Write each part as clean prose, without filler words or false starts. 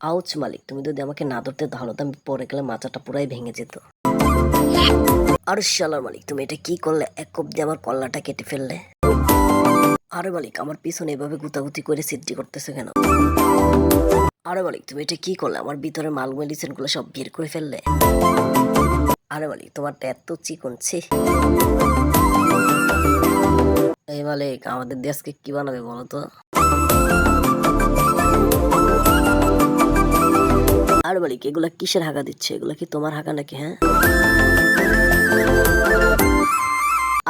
Ouch মালিক, তুমি যদি আমাকে না ধরতে তাহলে তো আমি পরে গেলে মাথাটা পুরাই ভেঙে যেত। আরে শালার মালিক, তুমি এটা কি করলে? এক কোপ দিয়ে আমার কল্লাটা কেটে ফেললে। আরে মালিক, আমার পিছনে এভাবে গুতাগুতি করে সিদ্ধি করতেছে কেন? আরে মালিক, তুমি এটা কি করলে? আমার ভিতরে মাল মেডিসিন গুলো সব বের করে ফেললে। আরে মালিক, তোমারটা এত চিকন, ছি। এই মালিক, আমাদের দেশকে কি বানাবে বলো তো? আরে মালিক, এগুলা কিসের হাঁকা দিচ্ছে? এগুলা কি তোমার হাঁকা নাকি? হ্যাঁ,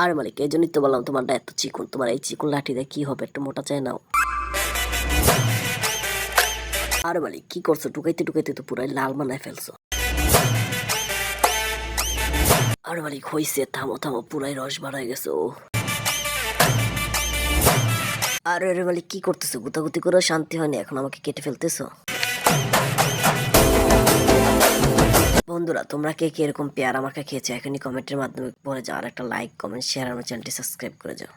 আরে মালিক, এই জন্যই তো বললাম তোমারটা এত চিকন। তোমার এই চিকন লাঠি দিয়ে কি হবে? একটু মোটা চাই নাও। আরে মালিক, কি করছো? টুকাইতে টুকাইতে তো পুরাই লাল বানায় ফেলছো। আরে মালিক, হইছে, থামো থামো, পুরাই রস বাড়ায় গেছে ও। আরে আরে মালিক, কি করতেছো? গুতাগুতি করে শান্তি হয়নি, এখন আমাকে কেটে ফেলতেছো। বন্ধুরা, তোমরা কে কে এরকম পেয়ারা মাখা খেয়েছো? এখনই কমেন্টের মাধ্যমে বলে যাও। আর একটা লাইক, কমেন্ট, শেয়ার, আমার চ্যানেলটি সাবস্ক্রাইব করে যাও।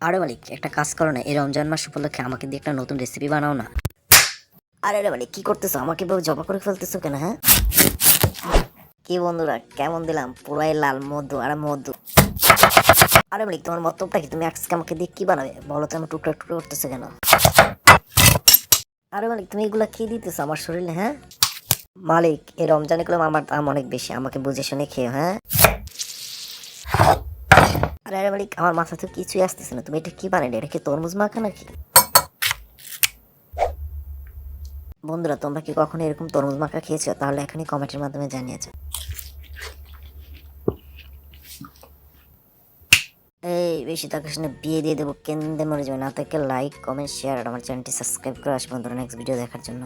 আরে মালিক, একটা কাজ করো না, এই রমজান মাস উপলক্ষে আমাকে দিয়ে একটা নতুন রেসিপি বানাও না। আরে আরে মালিক, কি করতেছো? আমাকে এভাবে জবা করে ফেলতেছো কেন? হ্যাঁ, কি বন্ধুরা, কেমন দিলাম? পুরাই লাল মধু আর মধু। আরে মালিক, তোমার মতলবটা কি? তুমি আজকে আমাকে দিয়ে কি বানাবে বলো তো? আমি টুকরা টুকরা করতেছো কেন? আরে মালিক, তুমি এগুলা কি দিতেছো আমার শরীরে? হ্যাঁ মালিক, এই রমজানে গুলো আমার দাম অনেক বেশি, আমাকে বুঝে শুনে খেয়ে। হ্যাঁ, আরে আরে মালিক, আমার মাথা তো কিছুই আসতেছে না। তুমি এটা কি বানালে? এটা কি তরমুজ মাখা নাকি? বন্ধুরা, তোমরা কি কখনো এরকম তরমুজ মাখা খেয়েছো? তাহলে এখনই কমেন্টের মাধ্যমে জানিয়েছো। এই বেশি তাকাস না, বিয়ে দিয়ে দেবো, কেন্দ্রে মরে যাবে না। তাকে লাইক, কমেন্ট, শেয়ার আর আমার চ্যানেলটি সাবস্ক্রাইব করে আসবে বন্ধুরা নেক্সট ভিডিও দেখার জন্য।